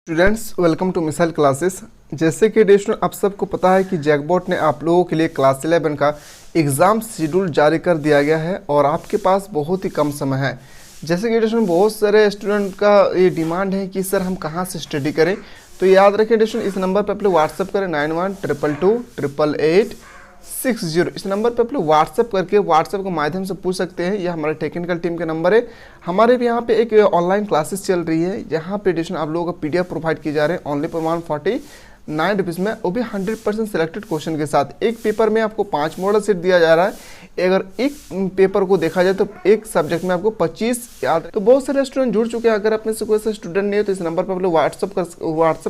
Students welcome to missile classes. जैसे कि student आप सबको पता है कि जैकबॉट ने आप लोगों के लिए क्लास 11 का एग्ज़ाम शेड्यूल जारी कर दिया गया है और आपके पास बहुत ही कम समय है। जैसे कि स्टूडेंट बहुत सारे स्टूडेंट का ये डिमांड है कि सर हम कहाँ से स्टडी करें, तो याद रखें स्टूडेंट इस नंबर पर आप लोग व्हाट्सअप करें 9122288860। इस नंबर पर आप लोग व्हाट्सअप करके व्हाट्सअप के माध्यम से पूछ सकते हैं। यह हमारे टेक्निकल टीम का नंबर है। हमारे भी यहाँ पे एक ऑनलाइन क्लासेस चल रही है जहाँ पे एडिशन आप लोगों को पीडीएफ प्रोवाइड किए जा रहे हैं ओनली फॉर 149 रुपीज़ में, वो भी 100% सिलेक्टेड क्वेश्चन के साथ। एक पेपर में आपको 5 मॉडल सेट दिया जा रहा है। अगर एक पेपर को देखा जाए तो एक सब्जेक्ट में आपको 25 याद। तो बहुत सारे स्टूडेंट जुड़ चुके हैं। अगर आप में से कोई ऐसा स्टूडेंट नहीं है तो इस नंबर पर आप लोग व्हाट्सअप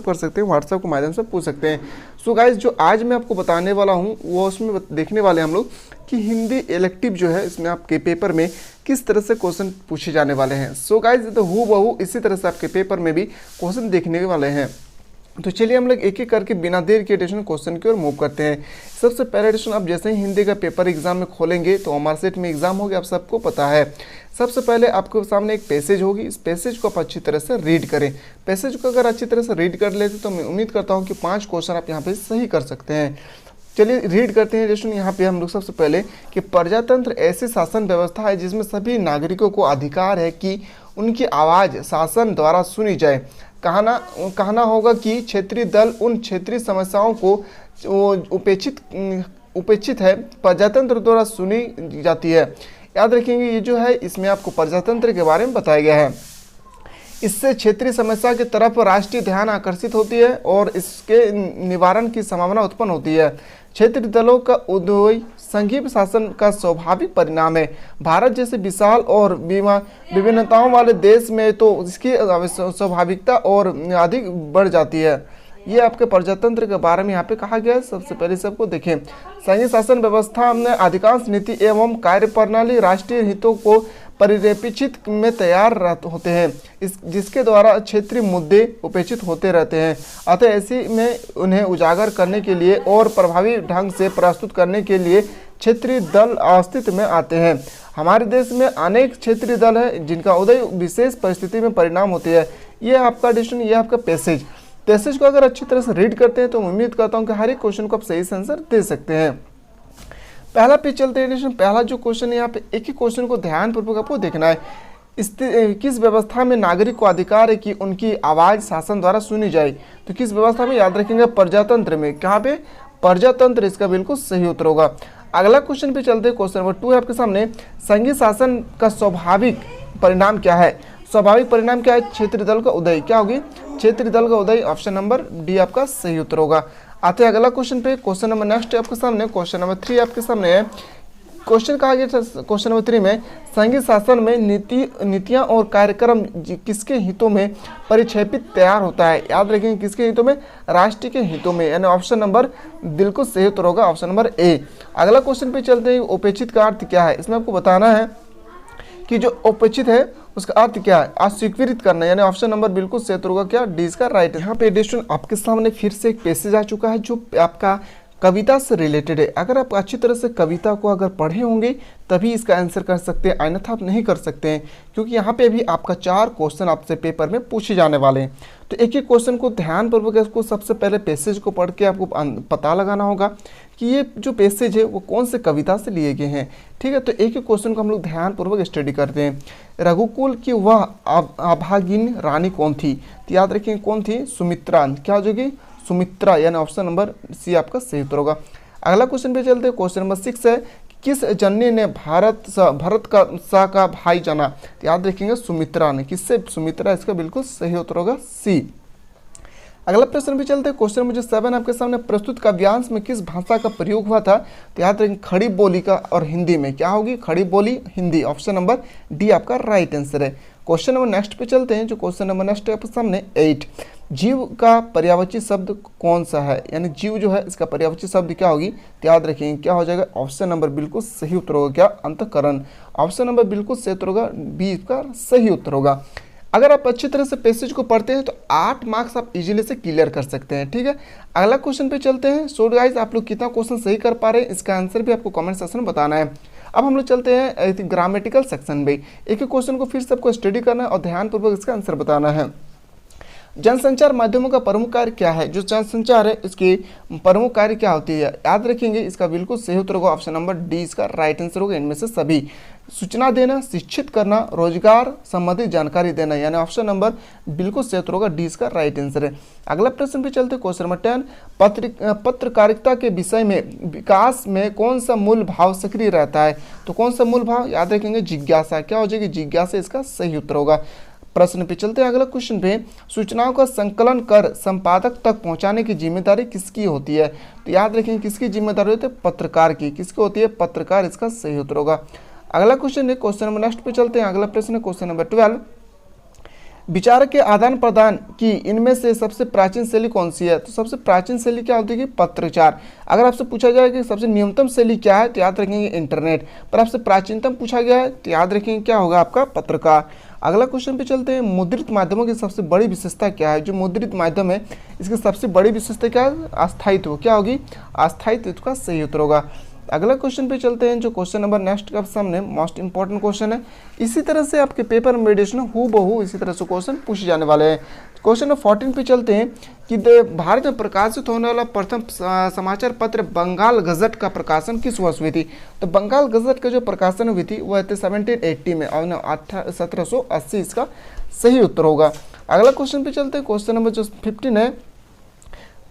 कर सकते हैं, व्हाट्सअप के माध्यम से पूछ सकते हैं। सो गाइज जो आज मैं आपको बताने वाला हूँ वो उसमें देखने वाले हम लोग कि हिंदी इलेक्टिव जो है इसमें आपके पेपर में किस तरह से क्वेश्चन पूछे जाने वाले हैं। सो गाइज तो हूबहू इसी तरह से आपके पेपर में भी क्वेश्चन देखने वाले हैं। तो चलिए हम लोग एक एक करके बिना देर के एडिशन क्वेश्चन की ओर मूव करते हैं। सबसे पहले एडिशन आप जैसे ही हिंदी का पेपर एग्जाम में खोलेंगे तो हमारे सेट में एग्जाम होगी, आप सबको पता है। सबसे पहले आपके सामने एक पैसेज होगी, इस पैसेज को आप अच्छी तरह से रीड करें। पैसेज को अगर अच्छी तरह से रीड कर लेते तो मैं उम्मीद करता हूँ कि 5 क्वेश्चन आप यहाँ पे सही कर सकते हैं। चलिए रीड करते हैं एडिशन। यहाँ पे हम लोग सबसे पहले कि प्रजातंत्र ऐसी शासन व्यवस्था है जिसमें सभी नागरिकों को अधिकार है कि उनकी आवाज़ शासन द्वारा सुनी जाए। कहना होगा कि क्षेत्रीय दल उन क्षेत्रीय समस्याओं को उपेक्षित है प्रजातंत्र द्वारा सुनी जाती है। याद रखेंगे ये जो है इसमें आपको प्रजातंत्र के बारे में बताया गया है। इससे क्षेत्रीय समस्या की तरफ राष्ट्रीय ध्यान आकर्षित होती है और इसके निवारण की संभावना उत्पन्न होती है। क्षेत्रीय दलों का उदय संघीय शासन का स्वाभाविक परिणाम है। भारत जैसे विशाल और विभिन्नताओं वाले देश में तो इसकी स्वाभाविकता और अधिक बढ़ जाती है। ये आपके प्रजातंत्र के बारे में यहाँ पे कहा गया है। सबसे पहले सबको देखें, संघीय शासन व्यवस्था में अधिकांश नीति एवं कार्य प्रणाली राष्ट्रीय हितों को परिप्रेक्षित में तैयार होते हैं, जिसके द्वारा क्षेत्रीय मुद्दे उपेक्षित होते रहते हैं। अतः ऐसे में उन्हें उजागर करने के लिए और प्रभावी ढंग से प्रस्तुत करने के लिए क्षेत्रीय दल अस्तित्व में आते हैं। हमारे देश में अनेक क्षेत्रीय दल हैं जिनका उदय विशेष परिस्थिति में परिणाम होते हैं। ये आपका डिस्कशन, ये आपका पैसेज को अगर अच्छी तरह से रीड करते हैं तो उम्मीद करता हूँ कि हर एक क्वेश्चन को आप सही से आंसर दे सकते हैं। पहला पेज चलते हैं। पहला जो क्वेश्चन है यहाँ पे एक ही क्वेश्चन को ध्यानपूर्वक आपको देखना है। किस व्यवस्था में नागरिक को अधिकार है कि उनकी आवाज़ शासन द्वारा सुनी जाए। तो किस व्यवस्था में, याद रखेंगे प्रजातंत्र में। कहाँ पे? प्रजातंत्र, इसका बिल्कुल सही उत्तर होगा। अगला क्वेश्चन पे चलते हैं। क्वेश्चन नंबर 2 है आपके सामने, संघीय शासन का स्वाभाविक परिणाम क्या है। स्वाभाविक परिणाम क्या है? क्षेत्रीय दल का उदय। क्या होगी? क्षेत्रीय दल का उदय। ऑप्शन नंबर डी आपका सही उत्तर होगा। आते हैं अगला क्वेश्चन पे। क्वेश्चन नंबर नेक्स्ट है आपके सामने। क्वेश्चन नंबर 3 आपके सामने है। क्वेश्चन कहा गया क्वेश्चन नंबर 3 में संघीय शासन में नीतियां और कार्यक्रम किसके हितों में परिक्षेपित तैयार होता है। याद रखेंगे किसके हितों में? राष्ट्र के हितों में, यानी ऑप्शन नंबर बिल्कुल सही उत्तर होगा, ऑप्शन नंबर ए। अगला क्वेश्चन पे चलते हैं। उपेक्षित का अर्थ क्या है? इसमें आपको बताना है कि जो उपेक्षित है उसका अर्थ क्या है? अस्वीकृत करना, यानी ऑप्शन नंबर बिल्कुल सही उत्तर होगा क्या? डी इसका राइट है। यहाँ पे एडिशन आपके सामने फिर से एक पैसेज आ चुका है जो आपका कविता से रिलेटेड है। अगर आप अच्छी तरह से कविता को अगर पढ़े होंगे तभी इसका आंसर कर सकते हैं, अन्यथा आप नहीं कर सकते हैं, क्योंकि यहाँ पे भी आपका 4 क्वेश्चन आपसे पेपर में पूछे जाने वाले हैं। तो एक एक क्वेश्चन को ध्यानपूर्वक इसको सबसे पहले पैसेज को पढ़ के आपको पता लगाना होगा कि ये जो पैसेज है वो कौन से कविता से लिए गए हैं। ठीक है, तो एक एक क्वेश्चन को हम लोग ध्यानपूर्वक स्टडी करते हैं। रघुकुल की वह अभागिन रानी कौन थी? तो याद रखें कौन थी? सुमित्रा। क्या हो जाएगी? सुमित्रा, यानी ऑप्शन नंबर सी आपका सही उत्तर होगा। अगला क्वेश्चन पे चलते हैं। क्वेश्चन नंबर 6 है, किस जननी ने भरत का भाई जाना। तो याद रखेंगे सुमित्रा ने। किससे? सुमित्रा, इसका बिल्कुल सही उत्तर होगा सी। अगला प्रश्न भी चलते हैं। क्वेश्चन नंबर 7 आपके सामने, प्रस्तुत काव्यांश में किस भाषा का प्रयोग हुआ था। तो याद रखेंगे खड़ी बोली का और हिंदी में। क्या होगी? खड़ी बोली, हिंदी। ऑप्शन नंबर डी आपका राइट आंसर है। क्वेश्चन नंबर नेक्स्ट पे चलते हैं। जो क्वेश्चन नंबर नेक्स्ट है आपके सामने 8, जीव का पर्यायवाची शब्द कौन सा है, यानी जीव जो है इसका पर्यायवाची शब्द क्या होगी। तो याद रखेंगे क्या हो जाएगा? ऑप्शन नंबर बिल्कुल सही उत्तर होगा क्या? अंतःकरण। ऑप्शन नंबर बिल्कुल सही उत्तर होगा, बी इसका सही उत्तर होगा। अगर आप अच्छी तरह से पैसेज को पढ़ते हैं तो 8 मार्क्स आप इजीली से क्लियर कर सकते हैं। ठीक है, अगला क्वेश्चन पे चलते हैं। सो गाइस आप लोग कितना क्वेश्चन सही कर पा रहे हैं इसका आंसर भी आपको कमेंट सेक्शन में बताना है। अब हम लोग चलते हैं ग्रामेटिकल सेक्शन में। एक एक क्वेश्चन को फिर से आपको स्टडी करना है और ध्यानपूर्वक इसका आंसर बताना है। जनसंचार माध्यमों का प्रमुख कार्य क्या है? जो जनसंचार है इसकी प्रमुख कार्य क्या होती है? याद रखेंगे इसका बिल्कुल सही उत्तर होगा ऑप्शन नंबर डी, इसका राइट आंसर होगा इनमें से सभी। सूचना देना, शिक्षित करना, रोजगार संबंधित जानकारी देना, यानी ऑप्शन नंबर बिल्कुल सही उत्तर होगा डी, इसका राइट आंसर है। अगला प्रश्न पे चलते हैं, क्वेश्चन नंबर 10, पत्रकारिता के विषय में विकास में कौन सा मूल भाव सक्रिय रहता है? तो कौन सा मूल भाव? याद रखेंगे जिज्ञासा। क्या हो जाएगी? जिज्ञासा इसका सही उत्तर होगा। प्रश्न पे चलते हैं अगला क्वेश्चन पे, सूचनाओं का संकलन कर संपादक तक पहुंचाने की जिम्मेदारी किसकी होती है? तो याद रखेंगे किसकी जिम्मेदारी होती है? पत्रकार की। किसकी होती है? पत्रकार, इसका सही उत्तर होगा। अगला क्वेश्चन है, क्वेश्चन नंबर नेक्स्ट पे चलते हैं। अगला प्रश्न है क्वेश्चन नंबर 12, विचार के आदान प्रदान की इनमें से सबसे प्राचीन शैली कौन सी है? तो सबसे प्राचीन शैली क्या होती है? पत्रचार। अगर आपसे पूछा जाए कि सबसे न्यूनतम शैली क्या है, तो याद रखेंगे इंटरनेट। पर आपसे प्राचीनतम पूछा गया है तो याद रखेंगे क्या होगा आपका? पत्रकार। अगला क्वेश्चन पे चलते हैं, मुद्रित माध्यमों की सबसे बड़ी विशेषता क्या है? जो मुद्रित माध्यम है इसकी सबसे बड़ी विशेषता क्या है? अस्थायित्व। क्या होगी? अस्थायित्व, इसका सही उत्तर होगा। अगला क्वेश्चन पे चलते हैं, जो क्वेश्चन नंबर नेक्स्ट का सामने मोस्ट इंपॉर्टेंट क्वेश्चन है। इसी तरह से आपके पेपर में हूबहू इसी तरह से क्वेश्चन पूछे जाने वाले हैं। क्वेश्चन नंबर 14 पे चलते हैं कि भारत में प्रकाशित होने वाला प्रथम समाचार पत्र बंगाल गजट का प्रकाशन किस वर्ष हुई थी? तो बंगाल गजट का जो प्रकाशन हुई थी वह थी 1780 में और 1780, इसका सही उत्तर होगा। अगला क्वेश्चन पे चलते हैं, क्वेश्चन नंबर जो 15 है,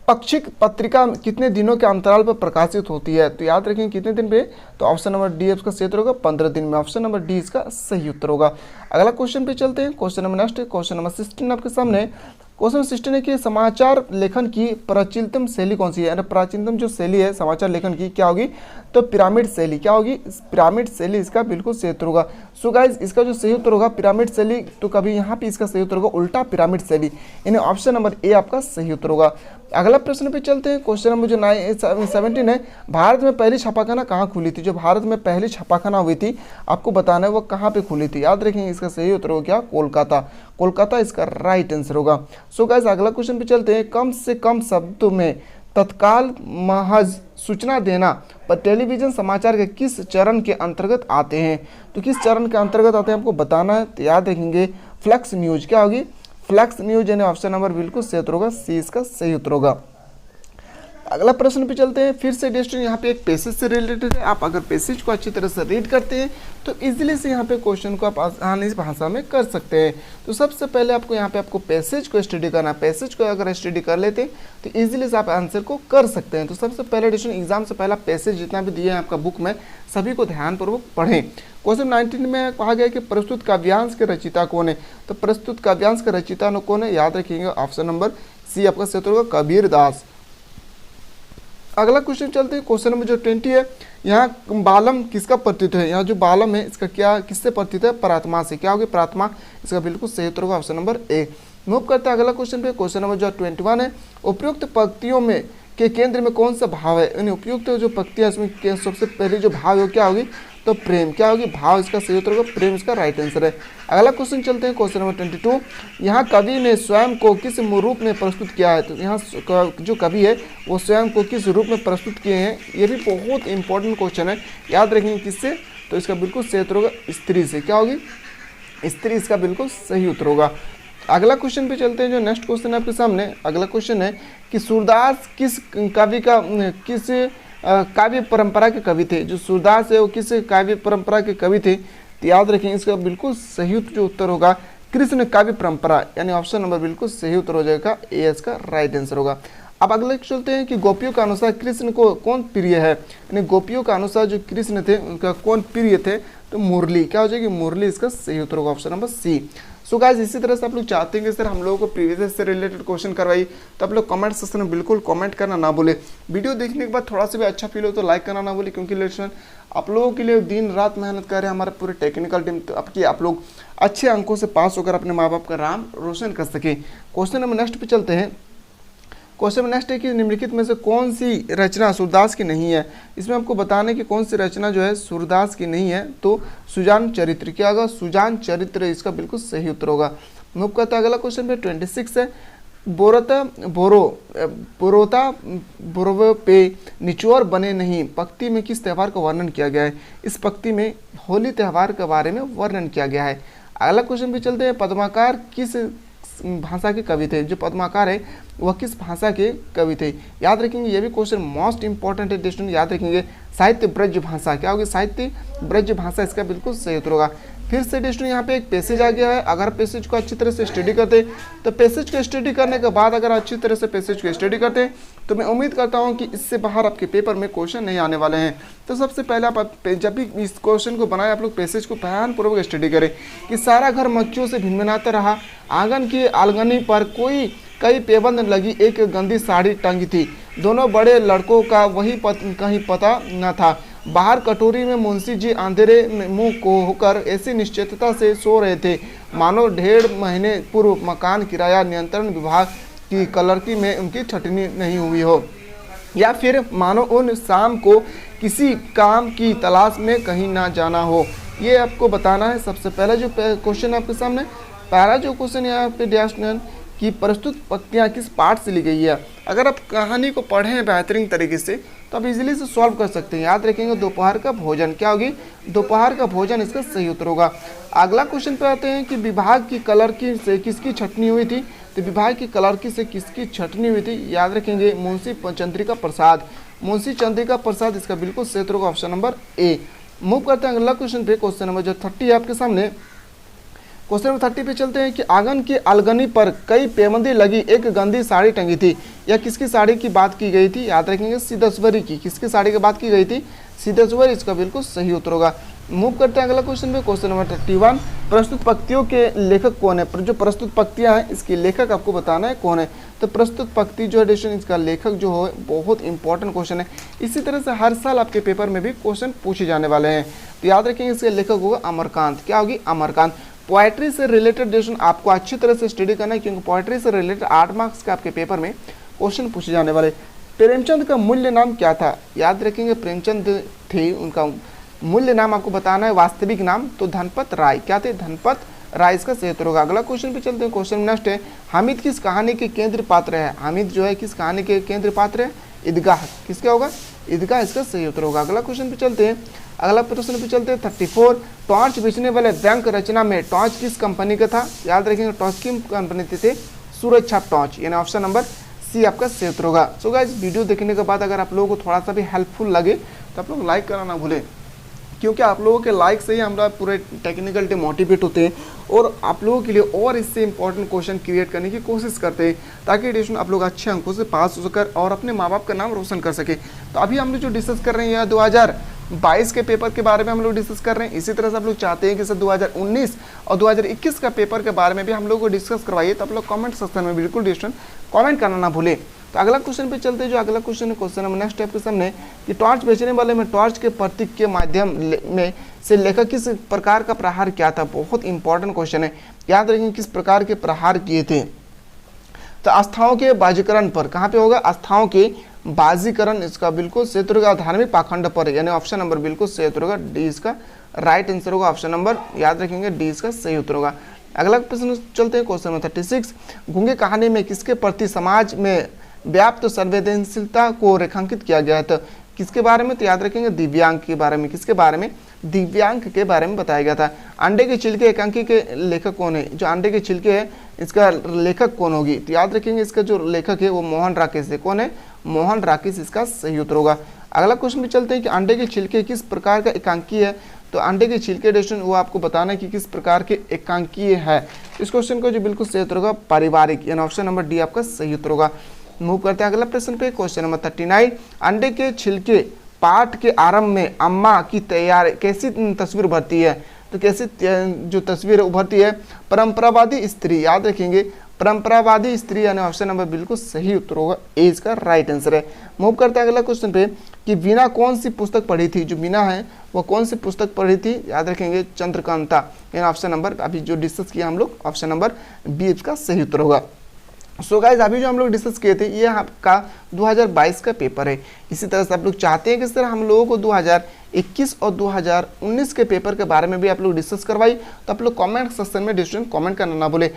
पाक्षिक पत्रिका कितने दिनों के अंतराल पर प्रकाशित होती है? तो याद रखेंगे कितने दिन पे? तो ऑप्शन नंबर डी इसका सही उत्तर होगा 15 दिन में। ऑप्शन नंबर डी इसका सही उत्तर होगा। अगला क्वेश्चन पे चलते हैं, question number next, question number 16 आपके सामने। क्वेश्चन 16 है कि समाचार लेखन की प्राचीनतम शैली कौन सी है? यानी प्राचीनतम जो शैली है समाचार लेखन की क्या होगी? तो पिरामिड शैली। क्या होगी? पिरामिड शैली, इसका बिल्कुल सही उत्तर होगा। सो गाइज इसका जो सही उत्तर होगा पिरामिड शैली, तो कभी यहाँ पे इसका सही उत्तर होगा उल्टा पिरामिड शैली, यानी ऑप्शन नंबर ए आपका सही उत्तर होगा। अगला प्रश्न पे चलते हैं, क्वेश्चन नंबर जो 17 है, भारत में पहली छापाखाना कहाँ खुली थी? जो भारत में पहली छापाखाना हुई थी आपको बताना है वो कहाँ पे खुली थी। याद रखेंगे इसका सही उत्तर होगा क्या? कोलकाता। कोलकाता इसका राइट आंसर होगा। सो गाइस अगला क्वेश्चन पे चलते हैं, कम से कम शब्दों में तत्काल महज सूचना देना पर टेलीविजन समाचार के किस चरण के अंतर्गत आते हैं? तो किस चरण के अंतर्गत आते हैं आपको बताना है। तो याद रखेंगे फ्लैक्स न्यूज। क्या होगी? फ्लैक्स न्यूज, यानी ऑप्शन नंबर बिल्कुल सही उत्तर होगा सी, इसका सही उत्तर होगा। अगला प्रश्न पे चलते हैं, फिर से डेस्टिन यहाँ पे एक पैसेज से रिलेटेड है। आप अगर पैसेज को अच्छी तरह से रीड करते हैं तो इजीली से यहाँ पे क्वेश्चन को आप आसानी से भाषा में कर सकते हैं। तो सबसे पहले आपको यहाँ पे आपको पैसेज को स्टडी करना है। पैसेज को अगर स्टडी कर लेते हैं तो इजीली से आप आंसर को कर सकते हैं। तो सबसे पहले डेस्टिन एग्जाम से पहला पैसेज जितना भी दिया है आपका बुक में सभी को ध्यानपूर्वक पढ़ें। क्वेश्चन 19 में कहा गया कि प्रस्तुत काव्यांश के रचयिता कौन है? तो प्रस्तुत काव्यांश के रचयिता कौन है? याद रखिएगा ऑप्शन नंबर सी आपका सही उत्तर होगा कबीर दास। अगला क्वेश्चन चलते हैं, क्वेश्चन नंबर जो 20 है, यहाँ बालम किसका प्रतीत है? यहाँ जो बालम है इसका क्या किससे प्रतीत है? परात्मा से। क्या होगी? परात्मा, इसका बिल्कुल सही उत्तर होगा ऑप्शन नंबर ए। मूव करते हैं अगला क्वेश्चन पे, क्वेश्चन नंबर जो 21 है, उपयुक्त पंक्तियों में के केंद्र में कौन सा भाव है? यानी उपयुक्त जो पंक्तियाँ इसमें सबसे पहले जो भाव है क्या होगी? तो प्रेम। क्या होगी? भाव, इसका सही उत्तर होगा प्रेम, इसका राइट आंसर है। अगला क्वेश्चन चलते हैं, क्वेश्चन नंबर 22, यहाँ कवि ने स्वयं को किस रूप में प्रस्तुत किया है? तो यहाँ जो कवि है वो स्वयं को किस रूप में प्रस्तुत किए हैं? ये भी बहुत इंपॉर्टेंट क्वेश्चन है, याद रखेंगे किससे? तो इसका बिल्कुल सही उत्तर होगा स्त्री से। क्या होगी? स्त्री, इसका बिल्कुल सही उत्तर होगा। अगला क्वेश्चन पे चलते हैं, जो नेक्स्ट क्वेश्चन है आपके सामने। अगला क्वेश्चन है कि सूरदास किस कवि का किस काव्य परंपरा के कवि थे? जो सूरदास है वो किस काव्य परंपरा के कवि थे? तो याद रखेंगे इसका बिल्कुल सही जो उत्तर होगा कृष्ण काव्य परंपरा, यानी ऑप्शन नंबर बिल्कुल सही उत्तर हो जाएगा ए, इसका राइट आंसर होगा। अब अगले चलते हैं कि गोपियों का अनुसार कृष्ण को कौन प्रिय है? यानी गोपियों का अनुसार जो कृष्ण थे उनका कौन प्रिय थे? तो मुरली। क्या हो जाएगी? मुरली, इसका सही उत्तर होगा option number C. So guys इसी तरह से आप लोग चाहते हैं कि सर हम लोगों को प्रीवियस से रिलेटेड क्वेश्चन करवाई, तो आप लोग कमेंट सेक्शन में बिल्कुल कमेंट करना ना भूले। वीडियो देखने के बाद थोड़ा सा भी अच्छा फील हो तो लाइक करना ना भूले, क्योंकि लेसन आप लोगों के लिए दिन रात मेहनत कर रहे हैं हमारे पूरे टेक्निकल टीम, तो आपकी आप लोग अच्छे अंकों से पास होकर अपने माँ बाप का नाम रोशन कर सके। क्वेश्चन नंबर नेक्स्ट पे चलते हैं। क्वेश्चन नेक्स्ट है कि निम्नलिखित में से कौन सी रचना सूरदास की नहीं है? इसमें आपको बताना है कि कौन सी रचना जो है सूरदास की नहीं है। तो सुजान चरित्र। क्या होगा? सुजान चरित्र, इसका बिल्कुल सही उत्तर होगा। मूव करता है अगला क्वेश्चन पे 26 है, बोरोता बोरो पे निचोर बने नहीं पंक्ति में किस त्यौहार का वर्णन किया गया है? इस पंक्ति में होली त्यौहार के बारे में वर्णन किया गया है। अगला क्वेश्चन पे चलते हैं, पद्माकर किस भाषा के कवि थे? जो पद्माकर है वह किस भाषा के कवि थे? याद रखेंगे, ये भी क्वेश्चन मोस्ट इंपॉर्टेंट है स्टूडेंट, याद रखेंगे। साहित्य ब्रज भाषा, क्या होगी? साहित्य ब्रज भाषा इसका बिल्कुल सही उत्तर होगा। फिर से स्टूडेंट यहाँ पे एक पैसेज आ गया है, अगर पैसेज को अच्छी तरह से स्टडी करते तो पैसेज को स्टडी करने के बाद अगर अच्छी तरह से पैसेज को स्टडी करते तो मैं उम्मीद करता हूँ कि इससे बाहर आपके पेपर में क्वेश्चन नहीं आने वाले हैं। तो सबसे पहले आप जब भी इस क्वेश्चन को बनाए आप लोग पैसेज को ध्यानपूर्वक स्टडी करें कि सारा घर मक्खियों से भिनभिनाता रहा, आंगन की आलगनी पर कई पेबंद लगी, एक गंदी साड़ी टंगी थी, दोनों बड़े लड़कों का वही कहीं पता न था, बाहर कटोरी में मुंशी जी अंधेरे में मुंह को होकर ऐसी निश्चितता से सो रहे थे मानो 1.5 महीने पूर्व मकान किराया नियंत्रण विभाग की क्लर्की में उनकी छटनी नहीं हुई हो, या फिर मानो उन शाम को किसी काम की तलाश में कहीं ना जाना हो। ये आपको बताना है। सबसे पहला जो क्वेश्चन आपके सामने, पहला जो क्वेश्चन यहाँ पे डियर कि प्रस्तुत पंक्तियाँ किस पाठ से ली गई है। अगर आप कहानी को पढ़ें बेहतरीन तरीके से तो आप इजीली से सॉल्व कर सकते हैं। याद रखेंगे दोपहर का भोजन, क्या होगी? दोपहर का भोजन इसका सही उत्तर होगा। अगला क्वेश्चन पे आते हैं कि विभाग की क्लर्की से किसकी छटनी हुई थी? तो विभाग की क्लर्की से किसकी छटनी हुई थी? याद रखेंगे मुंशी चंद्रिका प्रसाद, मुंशी चंद्रिका प्रसाद इसका बिल्कुल सही उत्तर होगा, ऑप्शन नंबर ए। मूव करते हैं अगला क्वेश्चन पे, क्वेश्चन नंबर जो 30 है आपके सामने। क्वेश्चन नंबर 30 पे चलते हैं कि आंगन की अलगनी पर कई पेबंदी लगी, एक गंदी साड़ी टंगी थी, यह किसकी साड़ी की बात की गई थी? याद रखेंगे सिद्धेश्वरी की। किसकी साड़ी की बात की गई थी? सिद्धेश्वरी इसका बिल्कुल सही उत्तर होगा। मूव करते हैं अगला क्वेश्चन पे, क्वेश्चन नंबर 31। प्रस्तुत पंक्तियों के लेखक कौन है? जो प्रस्तुत पंक्तियां हैं इसके लेखक आपको बताना है कौन है। तो प्रस्तुत पंक्ति जो है इसका लेखक जो है बहुत इंपॉर्टेंट क्वेश्चन है। इसी तरह से हर साल आपके पेपर में भी क्वेश्चन पूछे जाने वाले हैं। तो याद रखेंगे इसके लेखक होगा अमरकांत। क्या होगी? अमरकांत। पोएट्री से रिलेटेड क्वेश्चन आपको अच्छी तरह से स्टडी करना है क्योंकि पोएट्री से रिलेटेड 8 मार्क्स के आपके पेपर में क्वेश्चन पूछे जाने वाले। प्रेमचंद का मूल्य नाम क्या था? याद रखेंगे प्रेमचंद थे, उनका मूल्य नाम आपको बताना है, वास्तविक नाम तो धनपत राय। क्या थे? धनपत राय इसका सही उत्तर होगा। अगला क्वेश्चन पे चलते हैं, क्वेश्चन नेक्स्ट है, हामिद किस कहानी के केंद्र पात्र है? हामिद जो है किस कहानी के केंद्र पात्र है? ईदगाह। किसका होगा? ईदगाह इसका सही उत्तर होगा। अगला क्वेश्चन पे चलते हैं, अगला प्रश्न पे चलते हैं 34। टॉर्च बेचने वाले बैंक रचना में टॉर्च किस कंपनी का था? याद रखेंगे टॉर्च की कंपनी थे सूरज छाप टॉर्च, यानी ऑप्शन नंबर सी आपका सही उत्तर होगा। सो गाइस वीडियो देखने के बाद अगर आप लोगों को थोड़ा सा भी हेल्पफुल लगे तो आप लोग लाइक करना ना भूलें, क्योंकि आप लोगों के लाइक से ही हमारा पूरे टेक्निकल टीम मोटिवेट होते हैं और आप लोगों के लिए और इससे इंपॉर्टेंट क्वेश्चन क्रिएट करने की कोशिश करते हैं ताकि एडिशन आप लोग अच्छे अंकों से पास हो सकर और अपने माँ बाप का नाम रोशन कर सके। तो अभी हम लोग जो डिस्कस कर रहे हैं यह 2022 के पेपर के बारे में हम लोग डिस्कस कर रहे हैं। इसी तरह से आप लोग चाहते हैं कि सर 2019 और 2021 का पेपर के बारे में भी हम लोग को डिस्कस करवाइए, तो आप लोग कमेंट सेक्शन में बिल्कुल डिस्कशन कमेंट करना ना भूलें। तो अगला क्वेश्चन पे चलते हैं, जो अगला क्वेश्चन है क्वेश्चन नंबर नेक्स्ट आपके सामने कि टॉर्च बेचने वाले में टॉर्च के प्रतीक के माध्यम में से लेखक किस प्रकार का प्रहार किया था? बहुत इंपॉर्टेंट क्वेश्चन है। याद रखेंगे किस प्रकार के प्रहार किए थे। तो आस्थाओं के बाजीकरण पर, कहाँ पे होगा? आस्थाओं के बाजीकरण इसका बिल्कुल सही उत्तर होगा। धार्मिक पाखंड पर, यानी ऑप्शन नंबर बिल्कुल सही उत्तर होगा, डी इसका राइट आंसर होगा। ऑप्शन नंबर याद रखेंगे डी इसका सही उत्तर होगा। अगला प्रश्न चलते हैं क्वेश्चन नंबर 36। गूंगे कहानी में किसके प्रति समाज में व्याप्त संवेदनशीलता को रेखांकित किया गया है? तो किसके बारे में? तो याद रखेंगे दिव्यांग के बारे में। किसके बारे में? दिव्यांग के बारे में बताया गया था। अंडे के छिलके एकांकी के लेखक कौन है? जो अंडे के छिलके है इसका लेखक कौन होगी? तो याद रखेंगे इसका जो लेखक है वो मोहन राकेश है। कौन है? मोहन राकेश इसका सही उत्तर होगा। अगला क्वेश्चन भी चलते हैं कि अंडे के छिलके किस प्रकार का एकांकी है? तो अंडे के छिलके डेशन वो आपको बताना है कि किस प्रकार के एकांकीय है। इस क्वेश्चन को जो बिल्कुल सही उत्तर होगा पारिवारिक, यानी ऑप्शन नंबर डी आपका सही उत्तर होगा। मूव करते हैं अगला प्रश्न पे, क्वेश्चन नंबर 39। अंडे के छिलके पाठ के आरंभ में अम्मा की तैयार कैसी तस्वीर उभरती है? तो कैसी जो तस्वीर उभरती है? परंपरावादी स्त्री। याद रखेंगे परंपरावादी स्त्री, यानी ऑप्शन नंबर बिल्कुल सही उत्तर होगा, ए इसका राइट आंसर है। मूव करते हैं अगला क्वेश्चन पे कि वीणा कौन सी पुस्तक पढ़ी थी? जो वीणा है वो कौन सी पुस्तक पढ़ी थी? याद रखेंगे चंद्रकांता, यानी ऑप्शन नंबर अभी जो डिस्कस किया हम लोग ऑप्शन नंबर बी इसका सही उत्तर होगा। सो गाइज अभी जो हम लोग डिस्कस किए थे ये आपका 2022 का पेपर है। इसी तरह से आप लोग चाहते हैं कि सर हम लोगों को 2021 और 2019 के पेपर के बारे में भी आप लोग डिस्कस करवाई, तो आप लोग कमेंट सेक्शन में डिस्कशन कमेंट करना ना भूले।